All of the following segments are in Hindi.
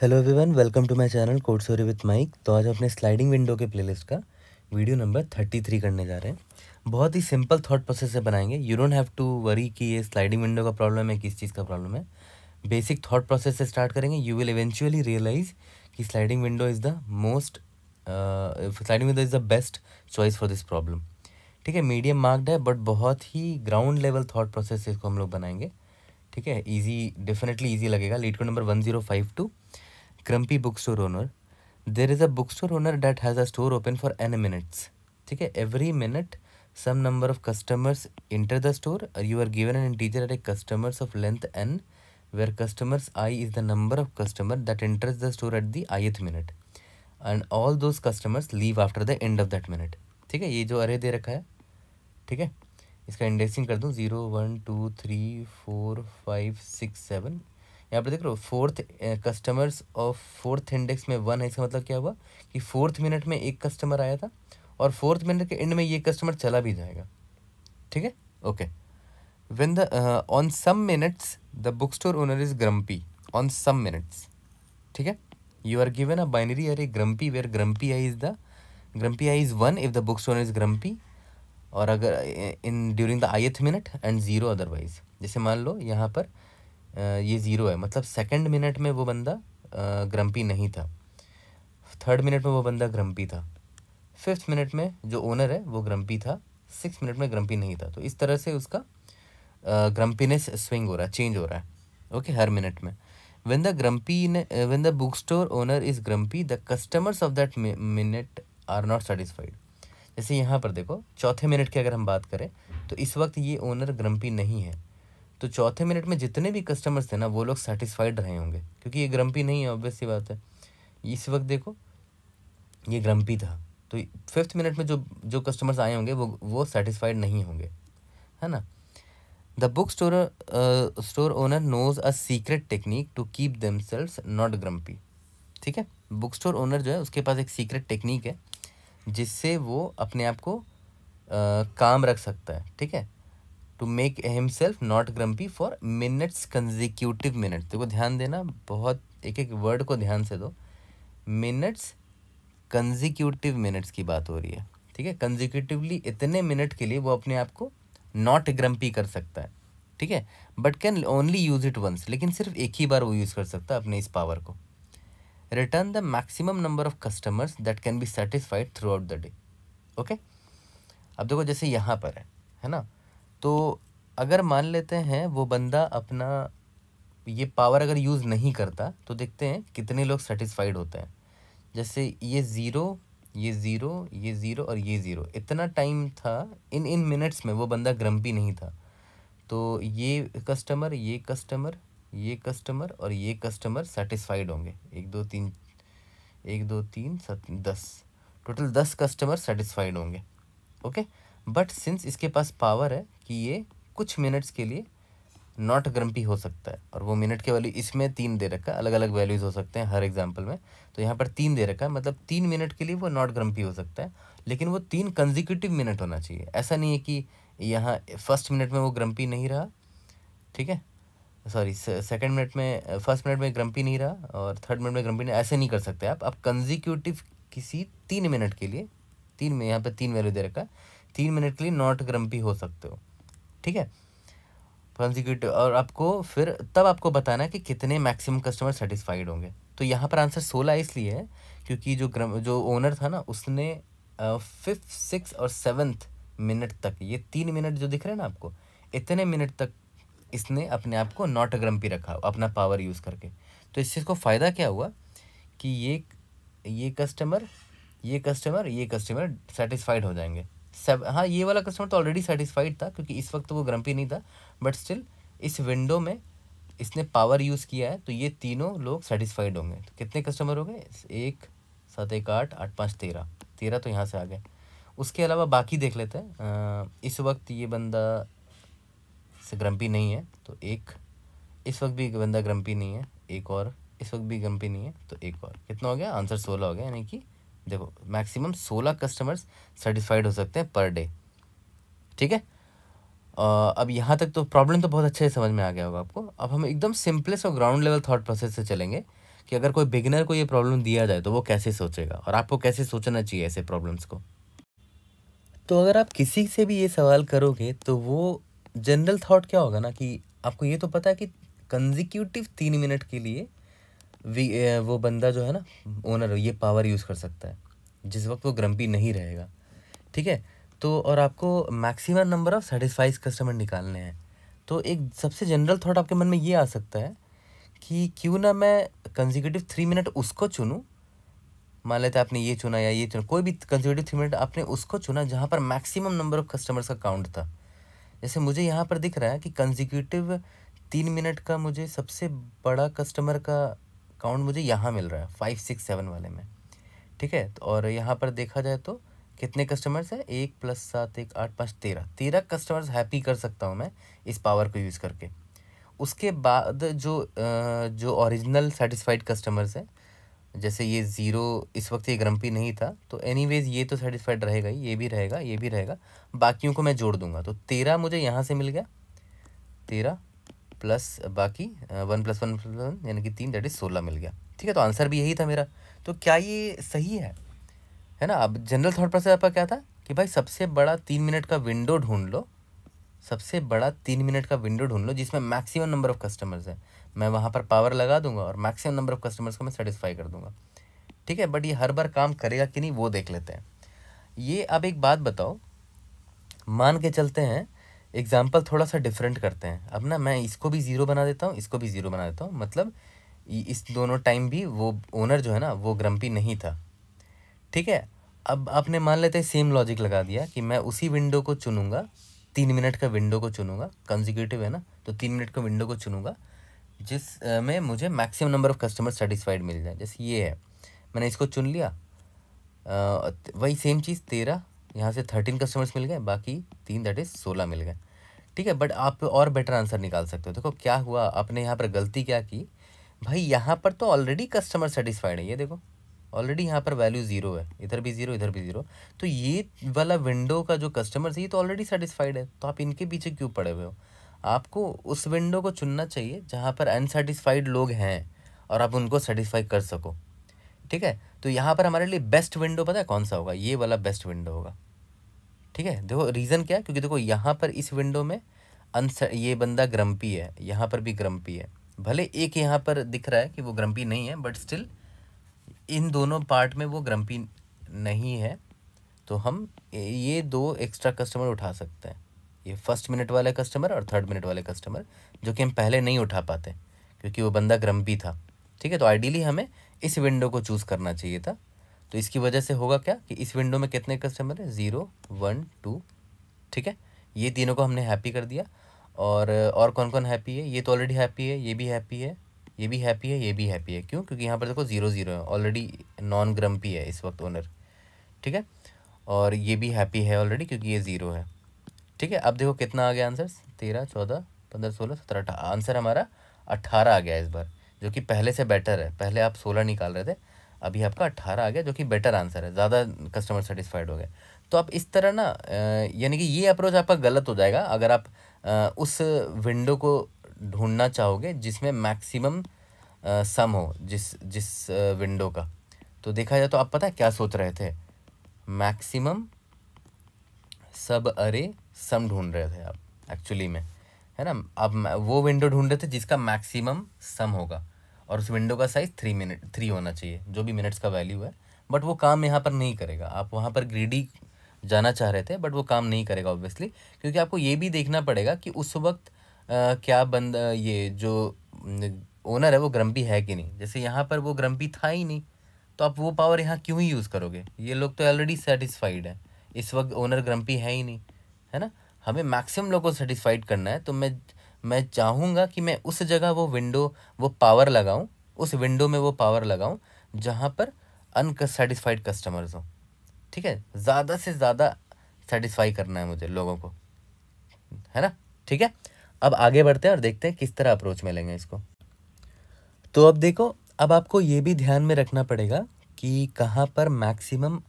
Hello everyone, welcome to my channel code story with Mike. तो आज अपने स्लाइडिंग विंडो के प्लेलिस्ट का वीडियो नंबर 33 करने जा रहे हैं। बहुत ही सिंपल थॉट प्रोसेस से बनाएंगे। You don't have to worry कि ये स्लाइडिंग विंडो का प्रॉब्लम है, किस चीज़ का प्रॉब्लम है। बेसिक थॉट प्रोसेस से स्टार्ट करेंगे। यू विल इवेंचुअली रियलाइज कि sliding window is the best choice for this problem. ठीक है, मीडियम मार्क्ड है बट बहुत ही ग्राउंड लेवल थॉट प्रोसेस से इसको हम लोग बनाएंगे। ठीक है, ईजी, डेफिनेटली ईजी लगेगा। LeetCode number 1052, grumpy book store owner. There is a book store owner that has a store open for n minutes. ठीक है, every minute some number of customers enter the store. You are given an integer array customers of length n, where customers I is the number of customer that enters the store at the ith minute, and all those customers leave after the end of that minute. ठीक है, ये जो अरे दे रखा है, ठीक है, इसका इंडेक्सिंग कर दूँ 0 1 2 3 4 5 6 7। यहाँ पर देख रहे हो fourth customers of fourth index में 1 है। इसका मतलब क्या हुआ कि फोर्थ मिनट में एक कस्टमर आया था और फोर्थ मिनट के एंड में ये कस्टमर चला भी जाएगा। ठीक है, okay. when the on some minutes the bookstore owner is grumpy on some minutes. ठीक है, you are given a binary array grumpy where grumpy i is 1 if the bookstore owner is grumpy, और अगर in during the ith minute and zero otherwise. जैसे मान लो यहाँ पर ये ज़ीरो है, मतलब सेकंड मिनट में वो बंदा ग्रम्पी नहीं था, थर्ड मिनट में वो बंदा ग्रम्पी था, फिफ्थ मिनट में जो ओनर है वो ग्रम्पी था, सिक्स मिनट में ग्रम्पी नहीं था। तो इस तरह से उसका ग्रम्पीनेस स्विंग हो रहा है, चेंज हो रहा है। ओके, हर मिनट में। when the bookstore owner is grumpy, the customers of that minute are not satisfied. जैसे यहाँ पर देखो, चौथे मिनट की अगर हम बात करें तो इस वक्त ये ओनर ग्रम्पी नहीं है, तो चौथे मिनट में जितने भी कस्टमर्स थे ना वो लोग सेटिस्फाइड रहे होंगे, क्योंकि ये ग्रम्पी नहीं है, ऑब्वियस सी बात है। इस वक्त देखो ये ग्रम्पी था, तो फिफ्थ मिनट में जो जो कस्टमर्स आए होंगे वो सेटिस्फाइड नहीं होंगे, है ना। The book store owner knows a secret technique to keep themselves not grumpy. ठीक है, बुक स्टोर ओनर जो है उसके पास एक सीक्रेट टेक्निक है जिससे वो अपने आप को काम रख सकता है। ठीक है, to make himself not grumpy for minutes consecutive minutes. देखो ध्यान देना, बहुत एक एक वर्ड को ध्यान से दो। मिनट्स कंजिक्यूटिव मिनट्स की बात हो रही है। ठीक है, कंजिक्यूटिवली इतने मिनट के लिए वो अपने आप को नॉट ग्रम्पी कर सकता है। ठीक है, but can only use it once, लेकिन सिर्फ एक ही बार वो यूज़ कर सकता है अपने इस पावर को। Return the maximum number of customers that can be satisfied through out the day. Okay, अब देखो जैसे यहाँ पर है ना, तो अगर मान लेते हैं वो बंदा अपना ये पावर अगर यूज़ नहीं करता तो देखते हैं कितने लोग सेटिस्फाइड होते हैं। जैसे ये ज़ीरो, ये ज़ीरो, ये ज़ीरो और ये ज़ीरो, इतना टाइम था, इन मिनट्स में वो बंदा ग्रम्पी नहीं था। तो ये कस्टमर, ये कस्टमर, ये कस्टमर और ये कस्टमर सेटिस्फाइड होंगे। 1 2 3, 1 2 3 7 10, टोटल 10 कस्टमर सेटिस्फाइड होंगे। ओके, बट सिंस इसके पास पावर है कि ये कुछ मिनट्स के लिए नॉट ग्रम्पी हो सकता है, और वो मिनट के वैल्यू इसमें 3 दे रखा है, अलग अलग वैल्यूज़ हो सकते हैं हर एग्जांपल में। तो यहाँ पर 3 दे रखा है, मतलब 3 मिनट के लिए वो नॉट ग्रम्पी हो सकता है, लेकिन वो 3 कंजिक्यूटिव मिनट होना चाहिए। ऐसा नहीं है कि यहाँ फर्स्ट मिनट में वो ग्रम्पी नहीं रहा, ठीक है, सॉरी सेकंड मिनट में, फर्स्ट मिनट में ग्रम्पी नहीं रहा और थर्ड मिनट में ग्रम्पी नहीं, ऐसे नहीं कर सकते आप कंजिक्यूटिव किसी 3 मिनट के लिए, 3 में यहाँ पे 3 वैल्यू दे रखा है, 3 मिनट के लिए नॉट ग्रम्पी हो सकते हो। ठीक है, कंजिक्यूटिव, और आपको फिर तब आपको बताना है कि कितने मैक्सिमम कस्टमर सेटिस्फाइड होंगे। तो यहाँ पर आंसर 16 इसलिए है क्योंकि जो ओनर था ना उसने फिफ्थ, सिक्स और सेवन्थ मिनट तक, ये 3 मिनट जो दिख रहे हैं ना आपको, इतने मिनट तक इसने अपने आप को नॉट ग्रम्पी रखा अपना पावर यूज़ करके। तो इससे इसको फ़ायदा क्या हुआ कि ये कस्टमर, ये कस्टमर, ये कस्टमर सेटिस्फाइड हो जाएंगे। सब, हाँ, ये वाला कस्टमर तो ऑलरेडी सेटिस्फाइड था क्योंकि इस वक्त वो ग्रम्पी नहीं था, बट स्टिल इस विंडो में इसने पावर यूज़ किया है तो ये तीनों लोग सेटिस्फाइड होंगे। तो कितने कस्टमर हो गए? 1 7 1 8 8 5 13, 13 तो यहाँ से आ गए। उसके अलावा बाकी देख लेते हैं। इस वक्त ये बंदा से ग्रम्पी नहीं है तो एक, इस वक्त भी बंदा ग्रम्पी नहीं है, एक और, इस वक्त भी ग्रम्पी नहीं है तो एक और। कितना हो गया? आंसर 16 हो गया, यानी कि देखो मैक्सिमम 16 कस्टमर्स सेटिस्फाइड हो सकते हैं पर डे। ठीक है, अब यहाँ तक तो प्रॉब्लम तो बहुत अच्छे से समझ में आ गया होगा आपको। अब हम एकदम सिंपलेस्ट और ग्राउंड लेवल थॉट प्रोसेस से चलेंगे कि अगर कोई बिगिनर को ये प्रॉब्लम दिया जाए तो वो कैसे सोचेगा और आपको कैसे सोचना चाहिए ऐसे प्रॉब्लम्स को। तो अगर आप किसी से भी ये सवाल करोगे तो वो जनरल थॉट क्या होगा ना कि आपको ये तो पता है कि कंजिक्यूटिव 3 मिनट के लिए वो बंदा जो है ना ओनर ये पावर यूज़ कर सकता है जिस वक्त वो ग्रम्पी नहीं रहेगा, ठीक है। तो और आपको maximum number of satisfies customer निकालने हैं। तो एक सबसे जनरल थॉट आपके मन में ये आ सकता है कि क्यों ना मैं कंजिक्यूटिव 3 मिनट उसको चुनूँ। मान लेते आपने ये चुना या ये चुना, कोई भी कंजिक्यूटिव 3 मिनट आपने उसको चुना जहाँ पर मैक्सिमम नंबर ऑफ कस्टमर्स का काउंट था। जैसे मुझे यहाँ पर दिख रहा है कि कंजिक्यूटिव 3 मिनट का मुझे सबसे बड़ा कस्टमर का काउंट मुझे यहाँ मिल रहा है 5, 6, 7 वाले में, ठीक है। और यहाँ पर देखा जाए तो कितने कस्टमर्स हैं, 1 + 7 1 8 5 13 कस्टमर्स हैप्पी कर सकता हूँ मैं इस पावर को यूज़ करके। उसके बाद जो ओरिजिनल सेटिस्फाइड कस्टमर्स हैं, जैसे ये 0 इस वक्त ये ग्रम्पी नहीं था तो एनीवेज ये तो सेटिस्फाइड रहेगा ही, ये भी रहेगा, ये भी रहेगा, बाकियों को मैं जोड़ दूंगा। तो 13 मुझे यहाँ से मिल गया, 13 प्लस बाकी 1 + 1 + 1 यानी कि 3 दैट इज़ 16 मिल गया, ठीक है। तो आंसर भी यही था मेरा। तो क्या ये सही है ना। अब जनरल थॉट प्रोसेस आपका क्या था कि भाई सबसे बड़ा 3 मिनट का विंडो ढूंढ लो, सबसे बड़ा 3 मिनट का विंडो ढूंढ लो जिसमें मैक्सिमम नंबर ऑफ कस्टमर्स हैं, मैं वहाँ पर पावर लगा दूंगा और मैक्सिमम नंबर ऑफ कस्टमर्स को मैं सेटिस्फाई कर दूंगा, ठीक है। बट ये हर बार काम करेगा कि नहीं वो देख लेते हैं। ये अब एक बात बताओ, मान के चलते हैं एग्जाम्पल थोड़ा सा डिफरेंट करते हैं। अब ना मैं इसको भी 0 बना देता हूँ, इसको भी 0 बना देता हूँ, मतलब इस दोनों टाइम भी वो ओनर जो है ना वो ग्रम्पी नहीं था, ठीक है। अब आपने मान लेते हैं सेम लॉजिक लगा दिया कि मैं उसी विंडो को चुनूंगा, 3 मिनट का विंडो को चुनूंगा, कंजिक्यूटिव है ना तो 3 मिनट का विंडो को चुनूंगा जिस में मुझे maximum number of customer satisfied मिल जाए। जैसे ये है, मैंने इसको चुन लिया, वही सेम चीज़ 13, यहाँ से 13 कस्टमर्स मिल गए, बाकी 3 दैट इज़ 16 मिल गए, ठीक है। बट आप और बेटर आंसर निकाल सकते हो। देखो क्या हुआ, आपने यहाँ पर गलती क्या की, भाई यहाँ पर तो ऑलरेडी कस्टमर सेटिस्फाइड है, ये देखो ऑलरेडी यहाँ पर वैल्यू 0 है, इधर भी 0 इधर भी 0, तो ये वाला विंडो का जो कस्टमर्स है ये तो ऑलरेडी सेटिस्फाइड है, तो आप इनके पीछे क्यों पड़े हुए हो। आपको उस विंडो को चुनना चाहिए जहाँ पर अनसेटिस्फाइड लोग हैं और आप उनको सेटिस्फाई कर सको, ठीक है। तो यहाँ पर हमारे लिए बेस्ट विंडो पता है कौन सा होगा, ये वाला बेस्ट विंडो होगा, ठीक है। देखो रीज़न क्या है, क्योंकि देखो यहाँ पर इस विंडो में ये बंदा ग्रम्पी है, यहाँ पर भी ग्रम्पी है, भले एक यहाँ पर दिख रहा है कि वो ग्रम्पी नहीं है बट स्टिल इन दोनों पार्ट में वो ग्रम्पी नहीं है, तो हम ये 2 एक्स्ट्रा कस्टमर उठा सकते हैं, ये 1st मिनट वाले कस्टमर और 3rd मिनट वाले कस्टमर, जो कि हम पहले नहीं उठा पाते क्योंकि वो बंदा ग्रम्पी था, ठीक है। तो आइडियली हमें इस विंडो को चूज़ करना चाहिए था। तो इसकी वजह से होगा क्या कि इस विंडो में कितने कस्टमर है, 0 1 2, ठीक है। ये तीनों को हमने हैप्पी कर दिया। और कौन कौन हैप्पी है, ये तो ऑलरेडी हैप्पी है, ये भी हैप्पी है, ये भी हैप्पी है, ये भी हैप्पी है, क्यों, क्योंकि यहाँ पर देखो 0 0 है, ऑलरेडी नॉन ग्रम्पी है इस वक्त ओनर, ठीक है। और ये भी हैप्पी है ऑलरेडी क्योंकि ये 0 है, ठीक है। अब देखो कितना आ गया आंसर, 13 14 15 16 17 18, आंसर हमारा 18 आ गया इस बार, जो कि पहले से बेटर है। पहले आप 16 निकाल रहे थे, अभी आपका 18 आ गया, जो कि बेटर आंसर है, ज़्यादा कस्टमर सेटिस्फाइड हो गए। तो आप इस तरह ना यानी कि ये अप्रोच आपका गलत हो जाएगा अगर आप उस विंडो को ढूंढना चाहोगे जिसमें मैक्सिमम सम हो, जिस जिस विंडो का। तो देखा जाए तो आप पता है क्या सोच रहे थे, मैक्सिमम सब अरे सम ढूंढ रहे थे आप एक्चुअली में, है ना। अब वो विंडो ढूंढ रहे थे जिसका मैक्सिमम सम होगा और उस विंडो का साइज़ 3 होना चाहिए, जो भी मिनट्स का वैल्यू है। बट वो काम यहाँ पर नहीं करेगा, आप वहाँ पर ग्रीडी जाना चाह रहे थे बट वो काम नहीं करेगा ऑब्वियसली, क्योंकि आपको ये भी देखना पड़ेगा कि उस वक्त क्या बंदा ये जो ओनर है वो ग्रम्पी है कि नहीं। जैसे यहाँ पर वो ग्रम्पी था ही नहीं, तो आप वो पावर यहाँ क्यों ही यूज़ करोगे, ये लोग तो ऑलरेडी सेटिस्फाइड है, इस वक्त ओनर ग्रम्पी है ही नहीं, है ना। हमें मैक्सिमम लोगों को सेटिस्फाइड करना है, तो मैं चाहूँगा कि मैं उस जगह वो पावर लगाऊँ, उस विंडो में वो पावर लगाऊँ जहाँ पर अनसेटिस्फाइड कस्टमर्स हों, ठीक है। ज़्यादा से ज़्यादा सेटिस्फाई करना है मुझे लोगों को, है ना, ठीक है। अब आगे बढ़ते हैं और देखते हैं किस तरह अप्रोच में लेंगे इसको। तो अब देखो, अब आपको ये भी ध्यान में रखना पड़ेगा कि कहाँ पर मैक्सिमम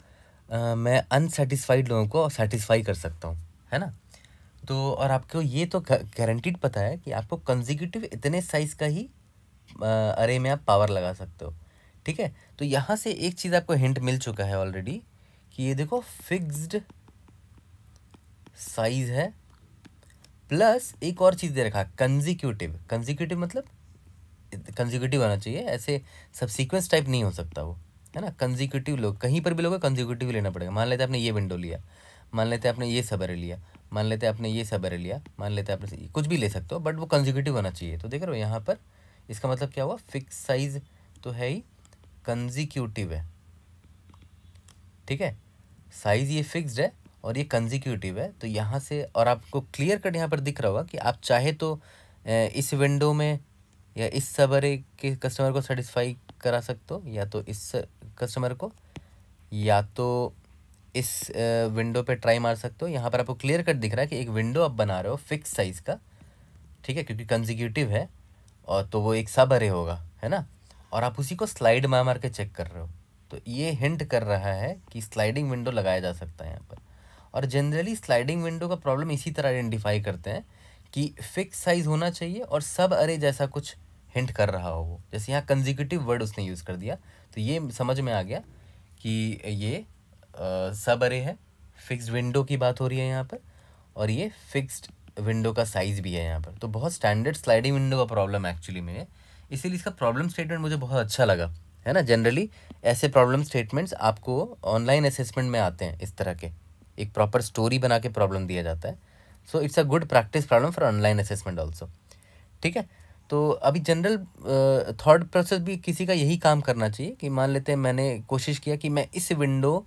मैं अनसेटिस्फाइड लोगों को सेटिस्फाई कर सकता हूँ, है ना। तो और आपको ये तो गारंटीड पता है कि आपको कंजिक्यूटिव इतने साइज़ का ही अरे में आप पावर लगा सकते हो। ठीक है, तो यहाँ से एक चीज़ आपको हिंट मिल चुका है ऑलरेडी कि ये देखो फिक्स्ड साइज है, प्लस एक और चीज़ दे रखा है कंजिक्यूटिव। कंजिक्यूटिव मतलब कंजिक्यूटिव आना चाहिए, ऐसे सब सीक्वेंस टाइप नहीं हो सकता वो, है ना। कंजिक्यूटिव लोग कहीं पर भी लोग कंजिक्यूटिव लेना पड़ेगा। मान लेते हैं आपने ये विंडो लिया, मान लेते हैं आपने ये सब एरे लिया, मान लेते हैं आपने ये सब एरे लिया, मान लेते हैं आपने कुछ भी ले सकते हो, बट वो कंजिक्यूटिव होना चाहिए। तो देख रहे हो यहाँ पर इसका मतलब क्या हुआ, फिक्स साइज तो है ही, कंजिक्यूटिव है। ठीक है, साइज ये फिक्स्ड है और ये कंजिक्यूटिव है। तो यहाँ से और आपको क्लियर कट यहाँ पर दिख रहा होगा कि आप चाहे तो इस विंडो में या इस सब अरे के कस्टमर को सेटिस्फाई करा सकते हो, या तो इस कस्टमर को, या तो इस विंडो पे ट्राई मार सकते हो। यहाँ पर आपको क्लियर कट दिख रहा है कि एक विंडो आप बना रहे हो फिक्स साइज का, ठीक है, क्योंकि कंजिक्यूटिव है और तो वो एक सब अरे होगा, है ना, और आप उसी को स्लाइड मार मार के चेक कर रहे हो। तो ये हिंट कर रहा है कि स्लाइडिंग विंडो लगाया जा सकता है यहाँ पर। और जनरली स्लाइडिंग विंडो का प्रॉब्लम इसी तरह आइडेंटिफाई करते हैं कि फिक्स साइज होना चाहिए और सब अरे जैसा कुछ हिंट कर रहा हो वो, जैसे यहाँ कंजिक्यूटिव वर्ड उसने यूज़ कर दिया, तो ये समझ में आ गया कि ये सब अरे है, फिक्स्ड विंडो की बात हो रही है यहाँ पर, और ये फिक्स्ड विंडो का साइज़ भी है यहाँ पर। तो बहुत स्टैंडर्ड स्लाइडिंग विंडो का प्रॉब्लम एक्चुअली में है, इसीलिए इसका प्रॉब्लम स्टेटमेंट मुझे बहुत अच्छा लगा, है ना। जनरली ऐसे प्रॉब्लम स्टेटमेंट्स आपको ऑनलाइन असेसमेंट में आते हैं, इस तरह के एक प्रॉपर स्टोरी बना के प्रॉब्लम दिया जाता है। So it's a good practice problem for online assessment also. ठीक है, तो अभी जनरल थॉट प्रोसेस भी किसी का यही काम करना चाहिए कि मान लेते हैं मैंने कोशिश किया कि मैं इस विंडो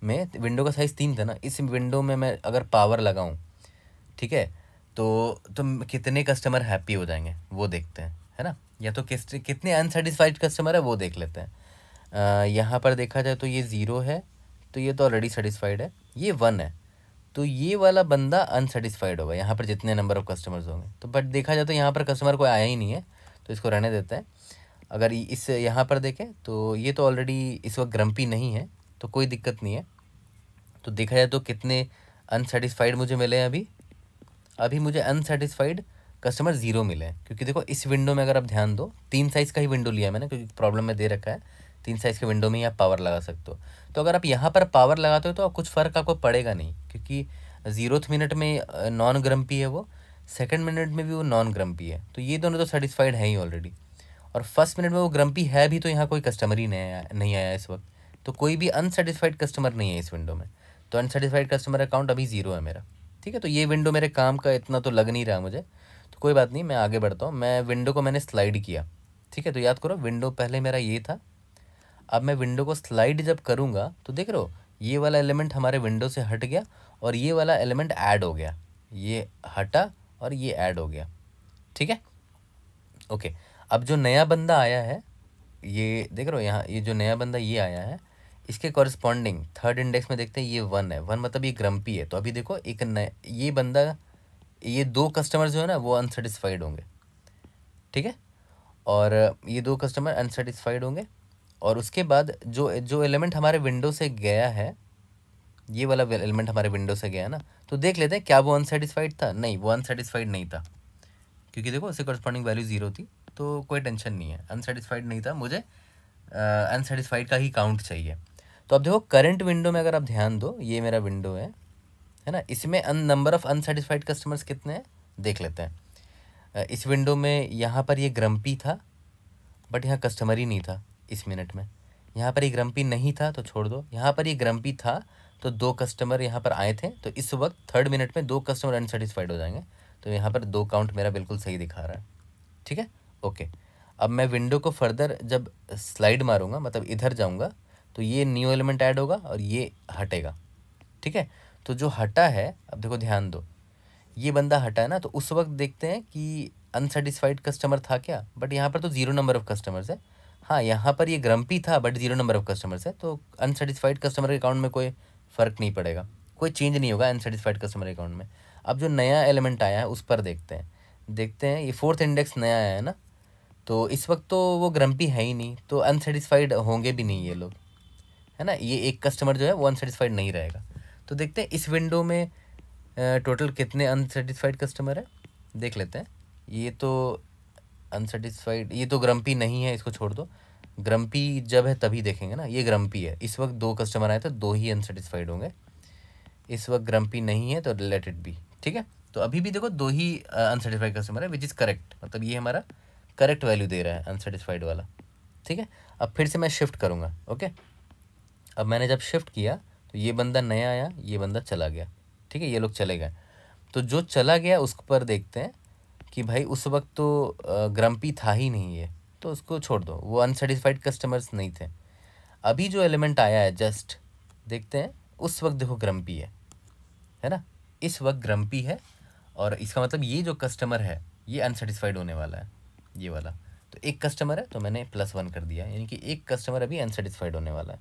में, विंडो का साइज़ 3 था ना, इस विंडो में मैं अगर पावर लगाऊं, ठीक है, तो कितने कस्टमर हैप्पी हो जाएंगे वो देखते हैं, है ना, या तो कितने अनसेटिस्फाइड कस्टमर है वो देख लेते हैं। यहाँ पर देखा जाए तो ये 0 है, तो ये तो ऑलरेडी सेटिस्फाइड है, ये 1 है, तो ये वाला बंदा अनसेटिस्फाइड होगा यहाँ पर जितने नंबर ऑफ़ कस्टमर्स होंगे। तो बट देखा जाए तो यहाँ पर कस्टमर कोई आया ही नहीं है, तो इसको रहने देते हैं। अगर इस यहाँ पर देखें तो ये तो ऑलरेडी इस वक्त ग्रम्पी नहीं है, तो कोई दिक्कत नहीं है। तो देखा जाए तो कितने अनसेटिस्फाइड मुझे मिले हैं अभी मुझे अनसेटिस्फाइड कस्टमर 0 मिले हैं, क्योंकि देखो इस विंडो में अगर आप ध्यान दो 3 साइज़ का ही विंडो लिया मैंने, क्योंकि प्रॉब्लम में दे रखा है 3 साइज़ के विंडो में ही आप पावर लगा सकते हो। तो अगर आप यहाँ पर पावर लगाते हो तो कुछ फ़र्क आपको पड़ेगा नहीं, क्योंकि 0th मिनट में नॉन ग्रम्पी है वो, सेकंड मिनट में भी वो नॉन ग्रम्पी है, तो ये दोनों तो सेटिस्फाइड है ही ऑलरेडी। और फर्स्ट मिनट में वो ग्रम्पी है भी, तो यहाँ कोई कस्टमर ही नहीं आया इस वक्त, तो कोई भी अनसेटिस्फाइड कस्टमर नहीं है इस विंडो में। तो अनसेटिस्फाइड कस्टमर अकाउंट अभी 0 है मेरा। ठीक है, तो ये विंडो मेरे काम का इतना तो लग नहीं रहा मुझे, तो कोई बात नहीं, मैं आगे बढ़ता हूँ। मैं विंडो को मैंने स्लाइड किया, ठीक है, तो याद करो विंडो पहले मेरा ये था, अब मैं विंडो को स्लाइड जब करूँगा तो देख रहे हो ये वाला एलिमेंट हमारे विंडो से हट गया और ये वाला एलिमेंट ऐड हो गया, ये हटा और ये ऐड हो गया। ठीक है, ओके। अब जो नया बंदा आया है, ये देख रहे हो यहाँ, ये जो नया बंदा ये आया है, इसके कॉरस्पॉन्डिंग थर्ड इंडेक्स में देखते हैं ये 1 है, 1 मतलब ये ग्रम्पी है। तो अभी देखो एक नया ये बंदा, ये 2 कस्टमर जो है ना वो अनसेटिस्फाइड होंगे, ठीक है, और ये 2 कस्टमर अनसेटिस्फाइड होंगे। और उसके बाद जो जो एलिमेंट हमारे विंडो से गया है, ये वाला एलिमेंट हमारे विंडो से गया ना, तो देख लेते हैं क्या वो अनसेटिस्फाइड था। नहीं, वो अनसेटिस्फाइड नहीं था, क्योंकि देखो उससे कॉरस्पॉन्डिंग वैल्यू 0 थी, तो कोई टेंशन नहीं है, अनसेटिस्फाइड नहीं था, मुझे अनसेटिस्फाइड का ही काउंट चाहिए। तो अब देखो करंट विंडो में अगर आप ध्यान दो, ये मेरा विंडो है ना, इसमें नंबर ऑफ़ अनसेटिस्फाइड कस्टमर्स कितने हैं देख लेते हैं। इस विंडो में यहाँ पर ये ग्रम्पी था, बट यहाँ कस्टमर ही नहीं था इस मिनट में। यहाँ पर ये ग्रम्पी नहीं था तो छोड़ दो, यहाँ पर ये ग्रम्पी था तो 2 कस्टमर यहाँ पर आए थे, तो इस वक्त थर्ड मिनट में 2 कस्टमर अनसेटिस्फाइड हो जाएंगे, तो यहाँ पर 2 काउंट मेरा बिल्कुल सही दिखा रहा है। ठीक है, ओके। अब मैं विंडो को फर्दर जब स्लाइड मारूंगा, मतलब इधर जाऊंगा, तो ये न्यू एलिमेंट ऐड होगा और ये हटेगा। ठीक है, तो जो हटा है, अब देखो ध्यान दो, ये बंदा हटा है ना, तो उस वक्त देखते हैं कि अनसेटिस्फाइड कस्टमर था क्या, बट यहाँ पर तो 0 नंबर ऑफ़ कस्टमर्स है। हाँ, यहाँ पर ये ग्रम्पी था बट 0 नंबर ऑफ़ कस्टमर्स है, तो अनसेटिस्फाइड कस्टमर के अकाउंट में कोई फ़र्क नहीं पड़ेगा, कोई चेंज नहीं होगा अनसेटिस्फाइड कस्टमर अकाउंट में। अब जो नया एलिमेंट आया है उस पर देखते हैं ये 4th इंडेक्स नया आया है ना, तो इस वक्त तो वो ग्रम्पी है ही नहीं, तो अनसेटिस्फाइड होंगे भी नहीं ये लोग, है ना, ये एक कस्टमर जो है वो अनसेटिस्फाइड नहीं रहेगा। तो देखते हैं इस विंडो में टोटल कितने अनसेटिस्फाइड कस्टमर है, देख लेते हैं। ये तो अनसेटिस्फाइड, ये तो ग्रम्पी नहीं है, इसको छोड़ दो। ग्रम्पी जब है तभी देखेंगे ना, ये ग्रम्पी है। इस वक्त 2 कस्टमर आए तो 2 ही अनसेटिस्फाइड होंगे। इस वक्त ग्रम्पी नहीं है तो लेट इट बी, ठीक है। तो अभी भी देखो 2 ही अनसेटिस्फाइड कस्टमर है, विच इज़ करेक्ट, मतलब ये हमारा करेक्ट वैल्यू दे रहा है अनसेटिस्फाइड वाला, ठीक है। अब फिर से मैं शिफ्ट करूँगा, ओके। अब मैंने जब शिफ्ट किया तो ये बंदा नया आया, ये बंदा चला गया, ठीक है, ये लोग चले गए। तो जो चला गया उस पर देखते हैं कि भाई उस वक्त तो ग्रम्पी था ही नहीं ये, तो उसको छोड़ दो, वो अनसेटिस्फाइड कस्टमर्स नहीं थे। अभी जो एलिमेंट आया है जस्ट देखते हैं, उस वक्त देखो ग्रम्पी है ना, इस वक्त ग्रम्पी है। और इसका मतलब ये जो कस्टमर है ये अनसेटिस्फाइड होने वाला है, ये वाला। तो एक कस्टमर है तो मैंने +1 कर दिया, यानी कि एक कस्टमर अभी अनसेटिस्फाइड होने वाला है।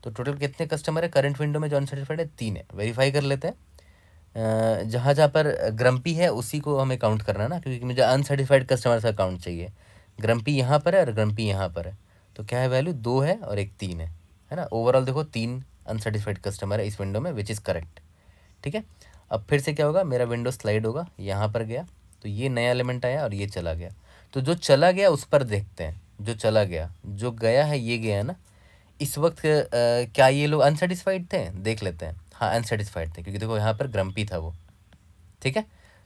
तो टोटल कितने कस्टमर है करंट विंडो में जो अनसेटिस्फाइड है? 3 है। वेरीफाई कर लेते हैं, जहाँ जहाँ पर ग्रम्पी है उसी को हमें काउंट करना है ना, क्योंकि मुझे अनसेटिस्फाइड कस्टमर का काउंट चाहिए। ग्रम्पी यहाँ पर है और ग्रम्पी यहाँ पर है, तो क्या है वैल्यू? 2 है और एक 3 है ना। ओवरऑल देखो 3 अनसेटिस्फाइड कस्टमर है इस विंडो में, विच इज़ करेक्ट, ठीक है। अब फिर से क्या होगा, मेरा विंडो स्लाइड होगा, यहाँ पर गया तो ये नया एलिमेंट आया और ये चला गया। तो जो चला गया उस पर देखते हैं, जो चला गया, जो गया है ये गया ना। इस वक्त क्या ये लोग अनसेटिस्फाइड थे? देख लेते हैं। हाँ अनसेटिस्फाइड थे, क्योंकि देखो यहाँ पर ग्रम्पी था वो, ठीक है।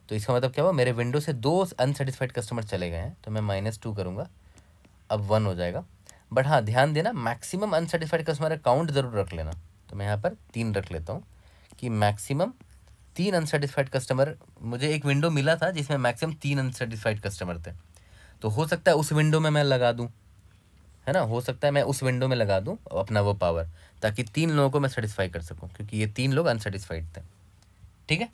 तो इसका मतलब क्या हुआ, मेरे विंडो से 2 अनसेटिस्फाइड कस्टमर चले गए हैं, तो मैं -2 करूँगा, अब 1 हो जाएगा। बट हाँ ध्यान देना, मैक्सिमम अनसेटिस्फाइड कस्टमर का काउंट ज़रूर रख लेना। तो मैं यहाँ पर 3 रख लेता हूँ कि मैक्सिमम 3 अनसेटिस्फाइड कस्टमर, मुझे एक विंडो मिला था जिसमें मैक्सिमम 3 अनसेटिस्फाइड कस्टमर थे। तो हो सकता है उस विंडो में मैं लगा दूँ, है ना, हो सकता है मैं उस विंडो में लगा दूँ अपना वो पावर, ताकि 3 लोगों को मैं सेटिस्फाई कर सकूँ, क्योंकि ये 3 लोग अनसेटिस्फाइड थे, ठीक है,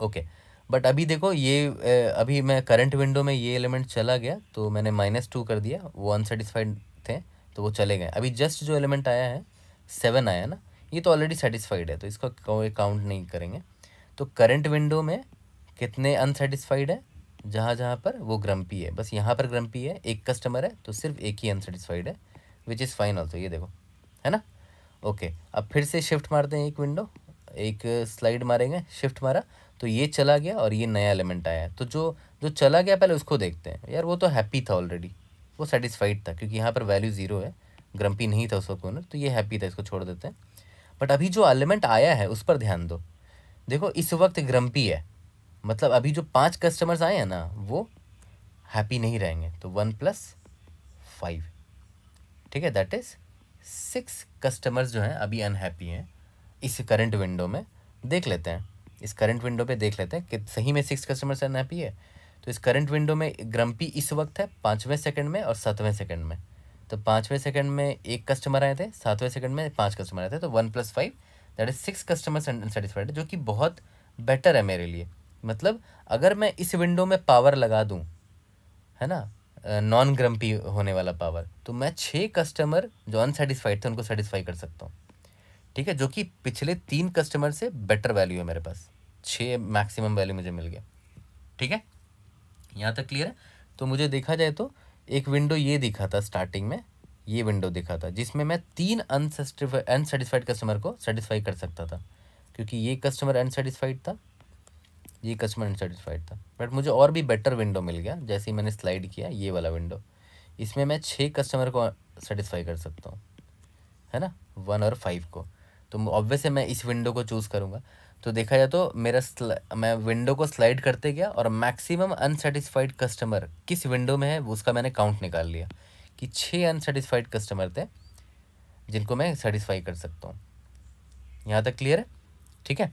ओके। बट अभी देखो ये अभी मैं करंट विंडो में ये एलिमेंट चला गया तो मैंने -2 कर दिया, वो अनसेटिस्फाइड थे तो वो चले गए। अभी जस्ट जो एलिमेंट आया है 7 आया ना, ये तो ऑलरेडी सेटिस्फाइड है, तो इसका कोई काउंट नहीं करेंगे। तो करंट विंडो में कितने अनसेटिस्फाइड है? जहाँ जहाँ पर वो ग्रम्पी है, बस यहाँ पर ग्रम्पी है, एक कस्टमर है तो सिर्फ एक ही अनसेटिस्फाइड है, विच इज़ फाइन ऑल्सो, ये देखो, है ना, ओके। अब फिर से शिफ्ट मारते हैं, एक विंडो, एक स्लाइड मारेंगे, शिफ्ट मारा तो ये चला गया और ये नया एलिमेंट आया है। तो जो जो चला गया पहले उसको देखते हैं। यार वो तो हैप्पी था ऑलरेडी, वो सेटिस्फाइड था, क्योंकि यहाँ पर वैल्यू 0 है, ग्रम्पी नहीं था उस वक्त ओनर, तो ये हैप्पी था, इसको छोड़ देते हैं। बट अभी जो एलिमेंट आया है उस पर ध्यान दो, देखो इस वक्त ग्रम्पी है, मतलब अभी जो 5 कस्टमर्स आए हैं ना वो हैप्पी नहीं रहेंगे, तो 1 + 5, ठीक है, दैट इज़ 6 कस्टमर्स जो हैं अभी अनहैप्पी हैं इस करंट विंडो में। देख लेते हैं, इस करंट विंडो पे देख लेते हैं कि सही में 6 कस्टमर्स अनहैप्पी है। तो इस करंट विंडो में ग्रम्पी इस वक्त है 5वें सेकंड में और 7वें सेकंड में। तो 5वें सेकंड में 1 कस्टमर आए थे, 7वें सेकंड में 5 कस्टमर आए थे, तो 1 + 5 दैट इज़ 6 कस्टमर्स अनसेटिस्फाइड है, जो कि बहुत बेटर है मेरे लिए। मतलब अगर मैं इस विंडो में पावर लगा दूँ, है ना, नॉन ग्रम्पी होने वाला पावर, तो मैं 6 कस्टमर जो अनसेटिस्फाइड थे उनको सेटिस्फाई कर सकता हूँ, ठीक है, जो कि पिछले 3 कस्टमर से बेटर वैल्यू है मेरे पास, 6 मैक्सिमम वैल्यू मुझे मिल गया, ठीक है, यहाँ तक क्लियर है। तो मुझे देखा जाए तो एक विंडो ये दिखा था स्टार्टिंग में, ये विंडो दिखा था जिसमें मैं 3 अनसेटिस्फाइड कस्टमर को सेटिस्फाई कर सकता था, क्योंकि ये कस्टमर अनसेटिस्फाइड था, ये कस्टमर अनसेटिस्फाइड था। बट मुझे और भी बेटर विंडो मिल गया, जैसे ही मैंने स्लाइड किया ये वाला विंडो, इसमें मैं 6 कस्टमर को सेटिस्फाई कर सकता हूँ, है ना, 1 और 5 को। तो ऑब्वियसली मैं इस विंडो को चूज़ करूँगा। तो देखा जाए तो मैं विंडो को स्लाइड करते गया और मैक्सिमम अनसेटिस्फाइड कस्टमर किस विंडो में है उसका मैंने काउंट निकाल लिया कि 6 अनसेटिस्फाइड कस्टमर थे जिनको मैं सेटिस्फाई कर सकता हूँ। यहाँ तक क्लियर है, ठीक है।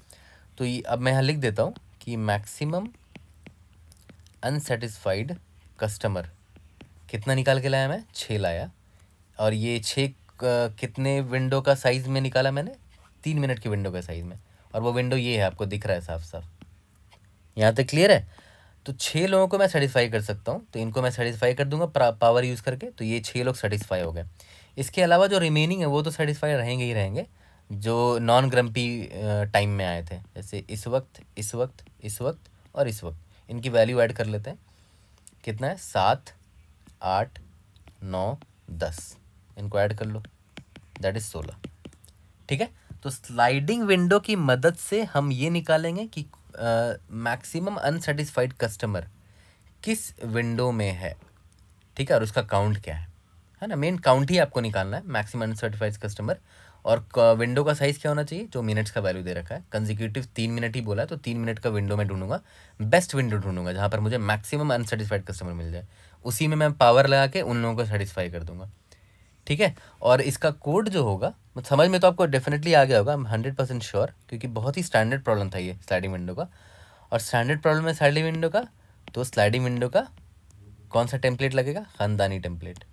तो ये अब मैं यहाँ लिख देता हूँ कि मैक्सिमम अनसेटिस्फाइड कस्टमर कितना निकाल के लाया मैं? 6 लाया। और ये 6 कितने विंडो का साइज़ में निकाला मैंने? 3 मिनट की विंडो का साइज़ में, और वो विंडो ये है, आपको दिख रहा है साफ साफ। यहाँ तक क्लियर है। तो 6 लोगों को मैं सेटिस्फाई कर सकता हूँ, तो इनको मैं सेटिस्फाई कर दूंगा पावर यूज़ करके, तो ये 6 लोग सेटिस्फाई हो गए। इसके अलावा जो रिमेनिंग है वो तो सेटिस्फाई रहेंगे ही रहेंगे, जो नॉन ग्रम्पी टाइम में आए थे, जैसे इस वक्त, इस वक्त, इस वक्त और इस वक्त, इनकी वैल्यू ऐड कर लेते हैं। कितना है? 7, 8, 9, 10, इनको ऐड कर लो, दैट इज़ 16, ठीक है। तो स्लाइडिंग विंडो की मदद से हम ये निकालेंगे कि मैक्सिमम अनसेटिस्फाइड कस्टमर किस विंडो में है, ठीक है, और उसका काउंट क्या है ना। मेन काउंट ही आपको निकालना है, मैक्सिमम अनसर्टिफाइड कस्टमर। और विंडो का साइज़ क्या होना चाहिए, जो मिनट्स का वैल्यू दे रखा है, कंजिक्यूटिव 3 मिनट ही बोला है, तो 3 मिनट का विंडो में ढूंढूंगा, बेस्ट विंडो ढूंढूंगा जहाँ पर मुझे मैक्सिमम अनसेटिस्फाइड कस्टमर मिल जाए, उसी में मैं पावर लगा के उन लोगों को सेटिस्फाई कर दूंगा, ठीक है। और इसका कोड जो होगा, समझ में तो आपको डेफिनेटली आ गया होगा, 100% श्योर, क्योंकि बहुत ही स्टैंडर्ड प्रॉब्लम था ये स्लाइडिंग विंडो का। और स्टैंडर्ड प्रॉब्लम है स्लाइडिंग विंडो का, तो स्लाइडिंग विंडो का कौन सा टेम्पलेट लगेगा, खानदानी टेम्पलेट,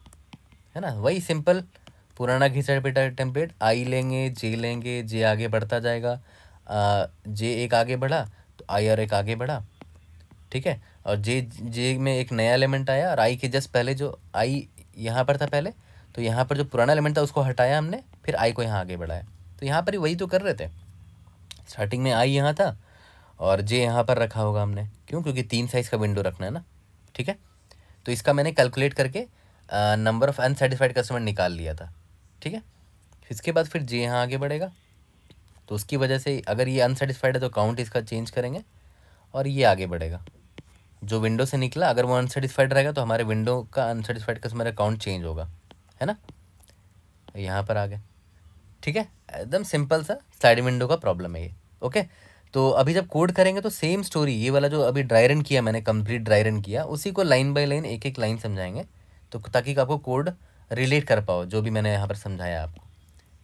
है ना, वही सिंपल पुराना घिसा पिटा टेम्पलेट। आई लेंगे, जे आगे बढ़ता जाएगा, जे एक आगे बढ़ा तो आई और एक आगे बढ़ा, ठीक है। और जे में एक नया एलिमेंट आया, और आई के जस्ट पहले जो आई यहाँ पर था पहले, तो यहाँ पर जो पुराना एलिमेंट था उसको हटाया हमने, फिर आई को यहाँ आगे बढ़ाया। तो यहाँ पर ही वही तो कर रहे थे, स्टार्टिंग में आई यहाँ था और जे यहाँ पर रखा होगा हमने, क्यों, क्योंकि 3 साइज़ का विंडो रखना है ना, ठीक है। तो इसका मैंने कैलकुलेट करके नंबर ऑफ़ अनसेटिस्फाइड कस्टमर निकाल लिया था, ठीक है। इसके बाद फिर जे यहाँ आगे बढ़ेगा, तो उसकी वजह से अगर ये अनसेटिस्फाइड है तो काउंट इसका चेंज करेंगे, और ये आगे बढ़ेगा, जो विंडो से निकला अगर वो अनसेटिस्फाइड रहेगा तो हमारे विंडो का अनसेटिस्फाइड कस्टमर अकाउंट चेंज होगा, है ना। यहाँ पर आ गए, ठीक है, एकदम सिंपल सा स्लाइडिंग विंडो का प्रॉब्लम है ये, ओके। तो अभी जब कोड करेंगे तो सेम स्टोरी, ये वाला जो अभी ड्राई रन किया मैंने, कंप्लीट ड्राई रन किया, उसी को लाइन बाय लाइन एक एक लाइन समझाएंगे, तो ताकि आपको कोड रिलेट कर पाओ जो भी मैंने यहाँ पर समझाया आपको,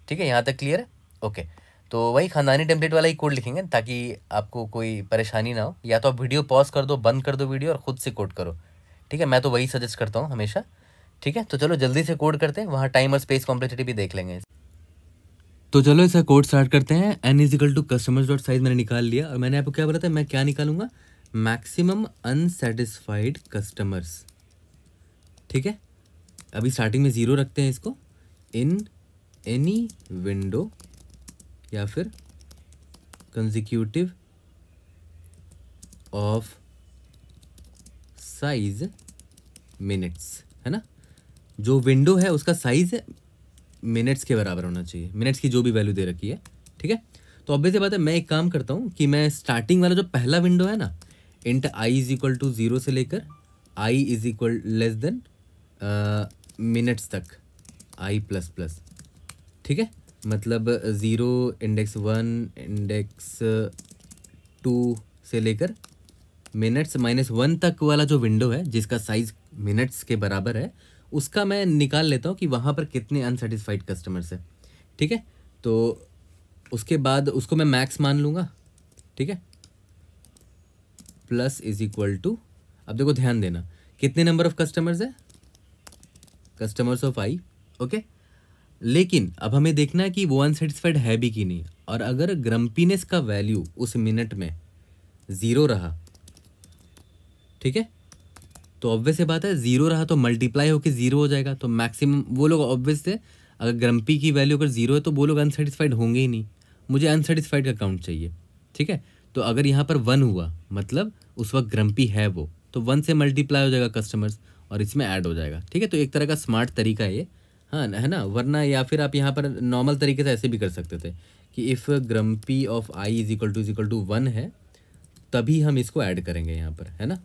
ठीक है। यहाँ तक क्लियर है, ओके। तो वही खानदानी टेम्पलेट वाला ही कोड लिखेंगे ताकि आपको कोई परेशानी ना हो, या तो आप वीडियो पॉज कर दो, बंद कर दो वीडियो और ख़ुद से कोड करो, ठीक है, मैं तो वही सजेस्ट करता हूँ हमेशा, ठीक है। तो चलो जल्दी से कोड करते हैं, वहाँ टाइम और स्पेस कॉम्प्लेक्सिटी भी देख लेंगे। तो चलो इसका कोड स्टार्ट करते हैं। n is equal to customers dot size मैंने निकाल लिया, और मैंने आपको क्या बोला था, मैं क्या निकालूंगा, मैक्सिमम अनसेटिस्फाइड कस्टमर्स, ठीक है। अभी स्टार्टिंग में 0 रखते हैं इसको, इन एनी विंडो या फिर कंजिक्यूटिव ऑफ साइज मिनट्स, है ना। जो विंडो है उसका साइज मिनट्स के बराबर होना चाहिए, मिनट्स की जो भी वैल्यू दे रखी है, ठीक है। तो ऑब्वियसली बात है, मैं एक काम करता हूँ कि मैं स्टार्टिंग वाला जो पहला विंडो है ना, int I is equal to 0 से लेकर i is equal less than minutes तक, आई प्लस प्लस, ठीक है, मतलब 0 इंडेक्स 1 इंडेक्स 2 से लेकर मिनट्स -1 तक वाला जो विंडो है जिसका साइज मिनट्स के बराबर है, उसका मैं निकाल लेता हूँ कि वहाँ पर कितने अनसेटिस्फाइड कस्टमर्स है, ठीक है। तो उसके बाद उसको मैं मैक्स मान लूँगा, ठीक है, प्लस इज इक्वल टू, अब देखो ध्यान देना, कितने नंबर ऑफ कस्टमर्स है, कस्टमर्स ऑफ आई, ओके। लेकिन अब हमें देखना है कि वो अनसेटिस्फाइड है भी कि नहीं, और अगर ग्रम्पीनेस का वैल्यू उस मिनट में 0 रहा, ठीक है, तो ऑब्वियस बात है 0 रहा तो मल्टीप्लाई होकर 0 हो जाएगा, तो मैक्सिमम वो लोग ऑब्वियस से, अगर ग्रम्पी की वैल्यू अगर 0 है तो वो लोग अनसेटिस्फाइड होंगे ही नहीं, मुझे अनसेटिस्फाइड का काउंट चाहिए, ठीक है। तो अगर यहाँ पर 1 हुआ मतलब उस वक्त ग्रम्पी है वो, तो 1 से मल्टीप्लाई हो जाएगा कस्टमर्स और इसमें ऐड हो जाएगा, ठीक है। तो एक तरह का स्मार्ट तरीका है ये, हाँ, है ना। वरना या फिर आप यहाँ पर नॉर्मल तरीके से ऐसे भी कर सकते थे कि if grumpy of I is equal to 1 है, तभी हम इसको ऐड करेंगे यहाँ पर, है ना।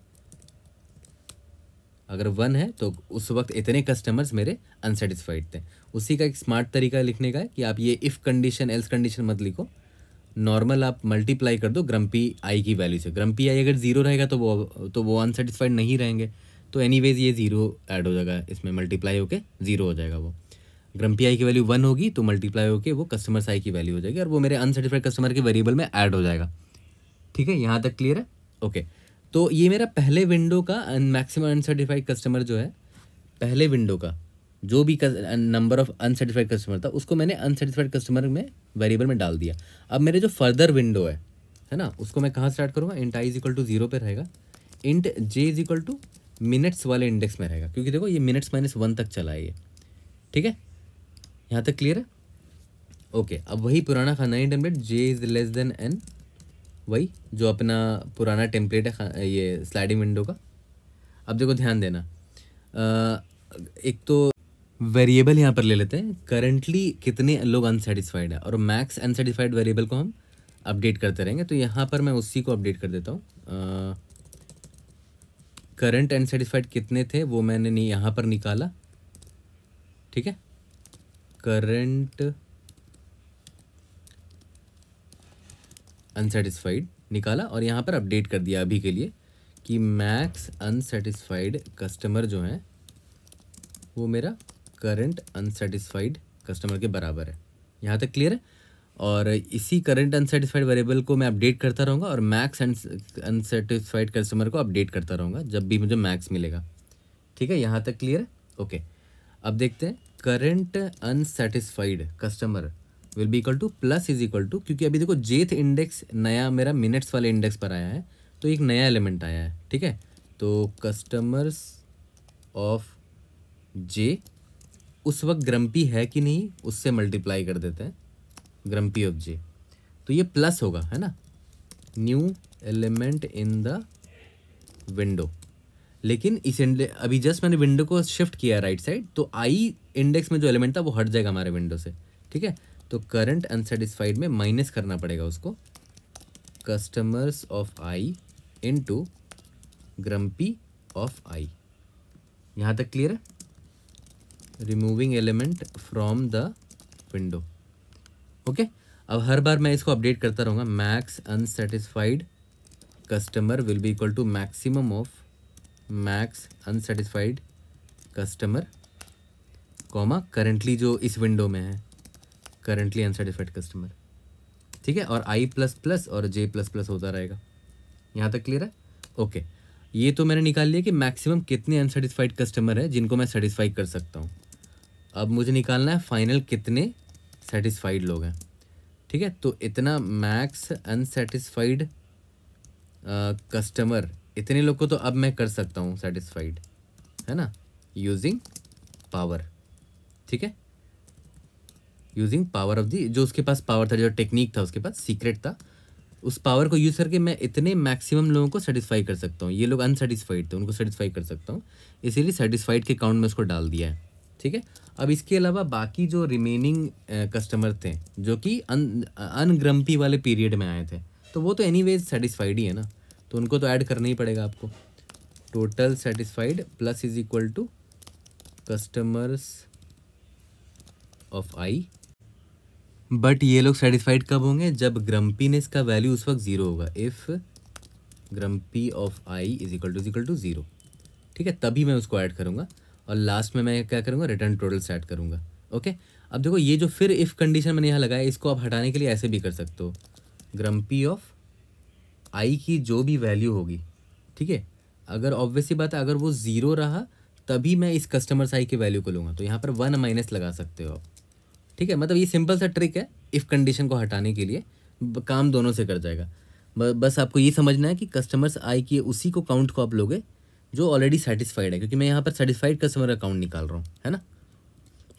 अगर 1 है तो उस वक्त इतने कस्टमर्स मेरे अनसेटिस्फाइड थे। उसी का एक स्मार्ट तरीका लिखने का है कि आप ये इफ़ कंडीशन एल्स कंडीशन मत लिखो, नॉर्मल आप मल्टीप्लाई कर दो ग्रम्पी आई की वैल्यू से। ग्रम्पी आई अगर 0 रहेगा तो वो अनसेटिस्फाइड नहीं रहेंगे, तो एनीवेज ये 0 ऐड हो जाएगा, इसमें मल्टीप्लाई होके 0 हो जाएगा। वो ग्रम्पी आई की वैल्यू 1 होगी तो मल्टीप्लाई होके वो कस्टमर्स आई की वैल्यू हो जाएगी, और वो मेरे अनसेटिस्फाइड कस्टमर के वेरिएबल में ऐड हो जाएगा, ठीक है। यहाँ तक क्लियर है, ओके। तो ये मेरा पहले विंडो का मैक्सिमम अनसेटिस्फाइड कस्टमर जो है, पहले विंडो का जो भी नंबर ऑफ अनसेटिस्फाइड कस्टमर था उसको मैंने अनसेटिस्फाइड कस्टमर में वेरिएबल में डाल दिया। अब मेरे जो फर्दर विंडो है ना, उसको मैं कहाँ स्टार्ट करूँगा, int I is equal to 0 पे रहेगा, int J is equal to minutes वाले इंडेक्स में रहेगा, क्योंकि देखो ये मिनट्स -1 तक चला है ये, ठीक है। यहाँ तक क्लियर है, ओके। अब वही पुराना खानदानी template, J is less than N, वही जो अपना पुराना टेम्पलेट है ये स्लाइडिंग विंडो का। अब देखो ध्यान देना, एक तो वेरिएबल यहाँ पर ले लेते हैं, करंटली कितने लोग अनसेटिस्फाइड है, और मैक्स अनसेटिस्फाइड वेरिएबल को हम अपडेट करते रहेंगे। तो यहाँ पर मैं उसी को अपडेट कर देता हूँ, करंट अनसेटिस्फाइड कितने थे वो मैंने नहीं यहाँ पर निकाला, ठीक है, करंट अनसेटिस्फाइड निकाला और यहाँ पर अपडेट कर दिया अभी के लिए कि मैक्स अनसेटिस्फाइड कस्टमर जो है वो मेरा करंट अनसेटिस्फाइड कस्टमर के बराबर है। यहाँ तक क्लियर है। और इसी करंट अनसेटिस्फाइड वेरिएबल को मैं अपडेट करता रहूँगा और मैक्स अनसेटिस्फाइड कस्टमर को अपडेट करता रहूँगा जब भी मुझे मैक्स मिलेगा, ठीक है। यहाँ तक क्लियर है, ओके। अब देखते हैं current unsatisfied customer will be equal to plus is equal to, क्योंकि अभी देखो जेथ इंडेक्स नया मेरा मिनट्स वाले इंडेक्स पर आया है तो एक नया एलिमेंट आया है, ठीक है। तो कस्टमर्स ऑफ जे उस वक्त ग्रम्पी है कि नहीं उससे मल्टीप्लाई कर देते हैं ग्रम्पी ऑफ जे, तो ये प्लस होगा, है ना, new element in the window. लेकिन इस अभी जस्ट मैंने विंडो को शिफ्ट किया राइट साइड, तो आई इंडेक्स में जो एलिमेंट था वो हट जाएगा हमारे विंडो से, ठीक है। तो करंट अनसेटिस्फाइड में माइनस करना पड़ेगा उसको customers of i into grumpy of i. यहाँ तक क्लियर है। Removing element from the window, okay. अब हर बार मैं इसको अपडेट करता रहूँगा, max unsatisfied customer will be equal to maximum of max unsatisfied customer comma currently जो इस विंडो में है करेंटली अनसेटिस्फाइड कस्टमर, ठीक है। और आई प्लस प्लस और जे प्लस प्लस होता रहेगा। यहाँ तक क्लियर है, ओके। ये तो मैंने निकाल लिया कि मैक्सिमम कितने अनसेटिस्फाइड कस्टमर है जिनको मैं सेटिस्फाई कर सकता हूँ। अब मुझे निकालना है फाइनल कितने सेटिस्फाइड लोग हैं, ठीक है। तो इतना मैक्स अनसेटिस्फाइड कस्टमर, इतने लोग को तो अब मैं कर सकता हूँ सेटिस्फाइड, है ना, यूजिंग पावर, ठीक है, यूजिंग पावर ऑफ दी, जो उसके पास पावर था, जो टेक्निक था उसके पास, सीक्रेट था, उस पावर को यूज़ करके मैं इतने मैक्सिमम लोगों को सेटिस्फाई कर सकता हूँ। ये लोग अनसेटिस्फाइड थे उनको सेटिस्फाई कर सकता हूँ, इसीलिए सेटिस्फाइड के काउंट में उसको डाल दिया है, ठीक है। अब इसके अलावा बाकी जो रिमेनिंग कस्टमर थे जो कि अनग्रम्पी वाले पीरियड में आए थे, तो वो तो एनीवेज सेटिस्फाइड ही है ना, तो उनको तो ऐड करना ही पड़ेगा आपको। Total satisfied plus is equal to customers of I, but ये लोग सेटिस्फाइड कब होंगे, जब ग्रम्पीनेस का वैल्यू उस वक्त ज़ीरो होगा। If grumpy of I is equal to zero, ठीक है, तभी मैं उसको ऐड करूँगा। और लास्ट में मैं क्या करूँगा, रिटर्न टोटल से ऐड करूँगा, ओके। अब देखो ये जो फिर इफ़ कंडीशन मैंने यहाँ लगाया, इसको आप हटाने के लिए ऐसे भी कर सकते हो, ग्रम्पी ऑफ आई की जो भी वैल्यू होगी, ठीक है, अगर ऑब्वियसली बात है अगर वो ज़ीरो रहा तभी मैं इस कस्टमर्स आई की वैल्यू को लूँगा, तो यहाँ पर 1 माइनस लगा सकते हो आप, ठीक है। मतलब ये सिंपल सा ट्रिक है इफ़ कंडीशन को हटाने के लिए, काम दोनों से कर जाएगा। बस आपको ये समझना है कि कस्टमर्स आई की उसी को काउंट को आप लोगे जो ऑलरेडी सेटिस्फाइड है, क्योंकि मैं यहाँ पर सेटिस्फाइड कस्टमर का काउंट निकाल रहा हूँ, है ना,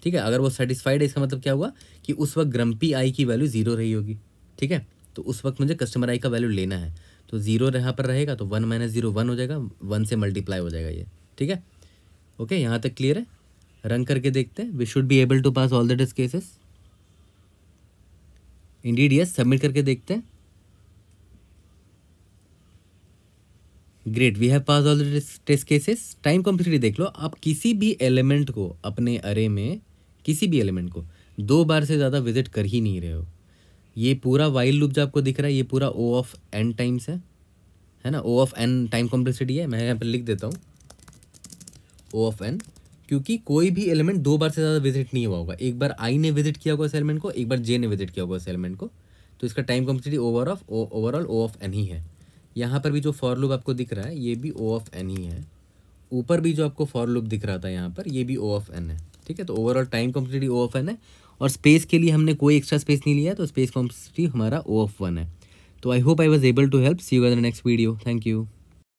ठीक है। अगर वो सेटिस्फाइड है इसका मतलब क्या हुआ कि उस वक्त ग्रम्पी आई की वैल्यू ज़ीरो रही होगी, ठीक है। तो उस वक्त मुझे कस्टमर आई का वैल्यू लेना है, तो ज़ीरो यहाँ पर रहेगा तो 1 माइनस 0 1 हो जाएगा, 1 से मल्टीप्लाई हो जाएगा ये, ठीक है, ओके। यहाँ तक क्लियर है। रन करके देखते हैं, we should be able to pass all the test cases. Indeed yes, submit करके देखते हैं। Great, we have pass all the test cases. Time complexity देख लो, आप किसी भी एलिमेंट को अपने अरे में किसी भी एलिमेंट को 2 बार से ज़्यादा विजिट कर ही नहीं रहे हो। ये पूरा वाइल लूप जो आपको दिख रहा है ये पूरा O ऑफ n टाइम्स है ना, O of n time complexity है। मैं यहाँ पर लिख देता हूँ O ऑफ n, क्योंकि कोई भी एलिमेंट 2 बार से ज़्यादा विजिट नहीं हुआ होगा। एक बार आई ने विजिट किया होगा इस एलिमेंट को, एक बार जे ने विजिट किया होगा इस एलिमेंट को, तो इसका time complexity overall O of n ही है। यहाँ पर भी जो फॉर लूप आपको दिख रहा है ये भी O ऑफ n ही है। ऊपर भी जो आपको फॉर लूप दिख रहा था यहाँ पर ये भी O ऑफ n है, ठीक है। तो overall time complexity O of n है, और स्पेस के लिए हमने कोई एक्स्ट्रा स्पेस नहीं लिया, तो स्पेस कॉम्प्लेक्सिटी हमारा O ऑफ 1 है। तो I hope I was able to help. See you guys in the next video. Thank you.